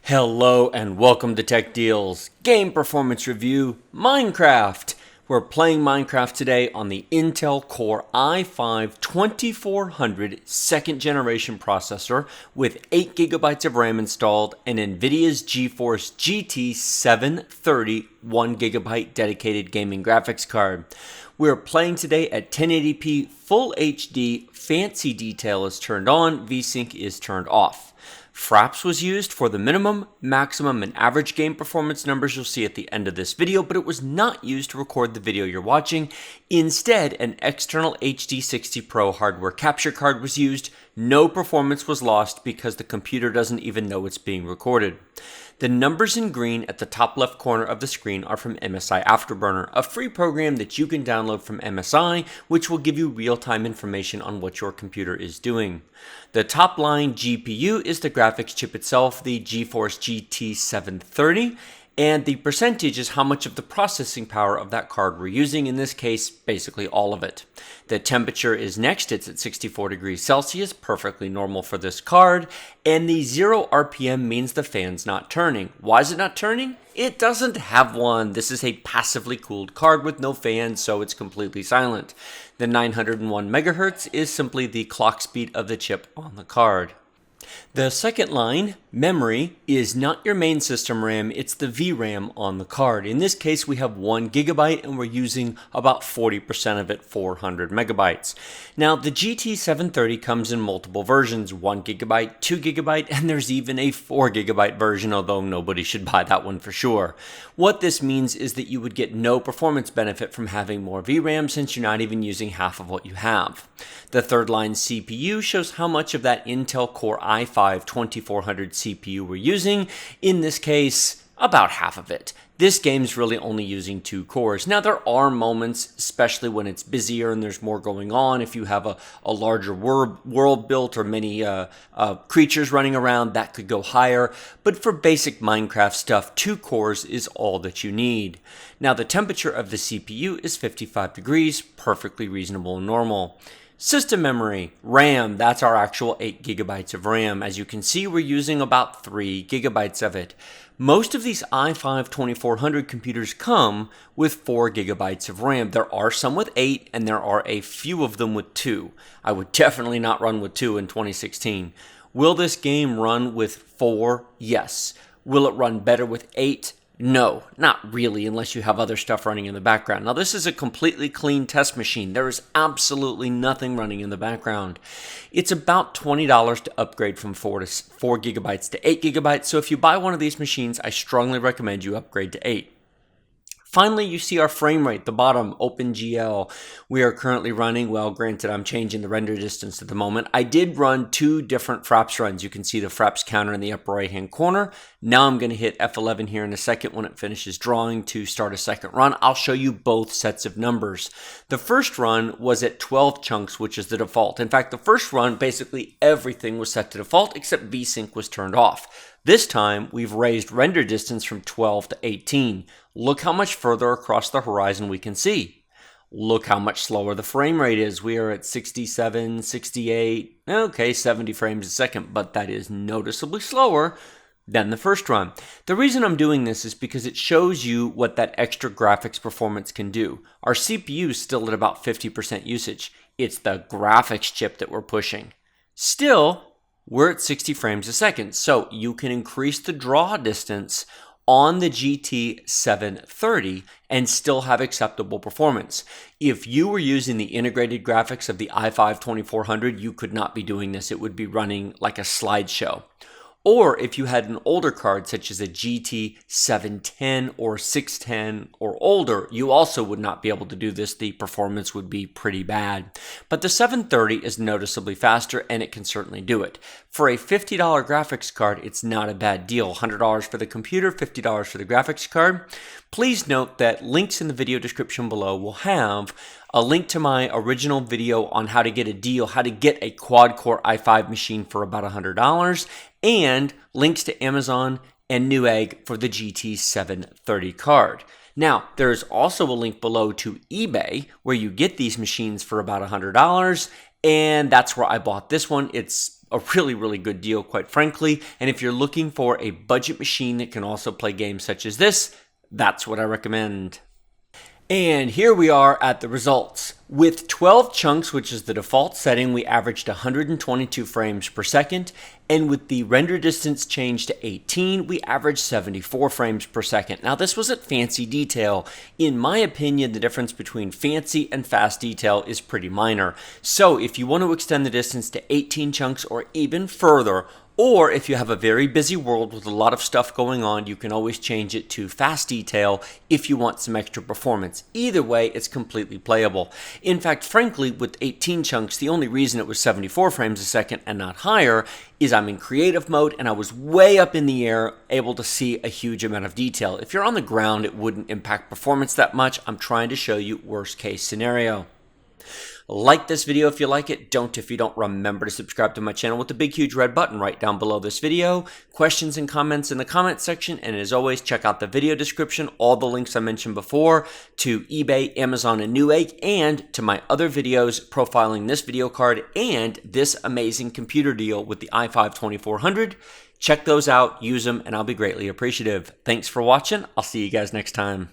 Hello and welcome to Tech Deals Game Performance Review Minecraft. We're playing Minecraft today on the Intel Core i5-2400 second generation processor with 8GB of RAM installed and NVIDIA's GeForce GT 730 1GB dedicated gaming graphics card. We're playing today at 1080p Full HD, fancy detail is turned on, VSync is turned off. Fraps was used for the minimum, maximum, and average game performance numbers you'll see at the end of this video, but it was not used to record the video you're watching. Instead, an external HD60 Pro hardware capture card was used. No performance was lost because the computer doesn't even know it's being recorded. The numbers in green at the top left corner of the screen are from Msi Afterburner, a free program that you can download from MSI, which will give you real-time information on what your computer is doing. The top line GPU is the graphics chip itself, the GeForce GT 730, and the percentage is how much of the processing power of that card we're using, in this case, basically all of it. The temperature is next, it's at 64 degrees Celsius, perfectly normal for this card, and the 0 RPM means the fan's not turning. Why is it not turning? It doesn't have one. This is a passively cooled card with no fan, so it's completely silent. The 901 megahertz is simply the clock speed of the chip on the card. The second line, memory, is not your main system RAM, it's the VRAM on the card. In this case, we have 1GB and we're using about 40% of it, 400 megabytes. Now, the GT 730 comes in multiple versions, 1GB, 2GB, and there's even a 4GB version, although nobody should buy that one for sure. What this means is that you would get no performance benefit from having more VRAM since you're not even using half of what you have. The third line CPU shows how much of that Intel Core i5-2400 CPU we're using. In this case, about half of it. This game's really only using 2 cores. Now, there are moments, especially when it's busier and there's more going on, if you have a larger world built or many creatures running around, that could go higher. But for basic Minecraft stuff, 2 cores is all that you need. Now, the temperature of the CPU is 55 degrees, perfectly reasonable and normal. System memory, RAM, that's our actual 8GB of RAM. As you can see, we're using about 3GB of it. Most of these i5-2400 computers come with 4GB of RAM. There are some with 8, and there are a few of them with 2. I would definitely not run with 2 in 2016. Will this game run with 4? Yes. Will it run better with 8? No, not really, unless you have other stuff running in the background. Now, this is a completely clean test machine. There is absolutely nothing running in the background. It's about $20 to upgrade from 4GB to 8GB, so if you buy one of these machines, I strongly recommend you upgrade to 8. Finally, you see our frame rate, the bottom, OpenGL. We are currently running, well, granted, I'm changing the render distance at the moment. I did run 2 different Fraps runs. You can see the Fraps counter in the upper right-hand corner. Now I'm going to hit F11 here in a second when it finishes drawing to start a second run. I'll show you both sets of numbers. The first run was at 12 chunks, which is the default. In fact, the first run, basically everything was set to default except VSync was turned off. This time, we've raised render distance from 12 to 18. Look how much further across the horizon we can see. Look how much slower the frame rate is. We are at 67, 68, okay, 70 frames a second, but that is noticeably slower than the first run. The reason I'm doing this is because it shows you what that extra graphics performance can do. Our CPU is still at about 50% usage. It's the graphics chip that we're pushing. Still, we're at 60 frames a second, so you can increase the draw distance on the GT 730 and still have acceptable performance. If you were using the integrated graphics of the i5-2400, you could not be doing this. It would be running like a slideshow. Or if you had an older card, such as a GT 710 or 610 or older, you also would not be able to do this. The performance would be pretty bad. But the 730 is noticeably faster, and it can certainly do it. For a $50 graphics card, it's not a bad deal. $100 for the computer, $50 for the graphics card. Please note that links in the video description below will have a link to my original video on how to get a deal, how to get a quad-core i5 machine for about $100, and links to Amazon and Newegg for the GT 730 card. Now, there is also a link below to eBay where you get these machines for about $100, and that's where I bought this one. It's a really good deal, quite frankly. And if you're looking for a budget machine that can also play games such as this, that's what I recommend. And here we are at the results. With 12 chunks, which is the default setting, we averaged 122 frames per second. And with the render distance changed to 18, we averaged 74 frames per second. Now, this was at fancy detail. In my opinion, the difference between fancy and fast detail is pretty minor. So if you want to extend the distance to 18 chunks or even further, or if you have a very busy world with a lot of stuff going on, you can always change it to fast detail if you want some extra performance. Either way, it's completely playable. In fact, frankly, with 18 chunks, the only reason it was 74 frames a second and not higher is I'm in creative mode and I was way up in the air, able to see a huge amount of detail. If you're on the ground, it wouldn't impact performance that much. I'm trying to show you worst case scenario. Like this video if you like it. Don't if you don't. Remember to subscribe to my channel with the big huge red button right down below this video. Questions and comments in the comment section. And as always, check out the video description. All the links I mentioned before to eBay, Amazon, and Newegg, and to my other videos profiling this video card and this amazing computer deal with the i5-2400. Check those out, use them, and I'll be greatly appreciative. Thanks for watching. I'll see you guys next time.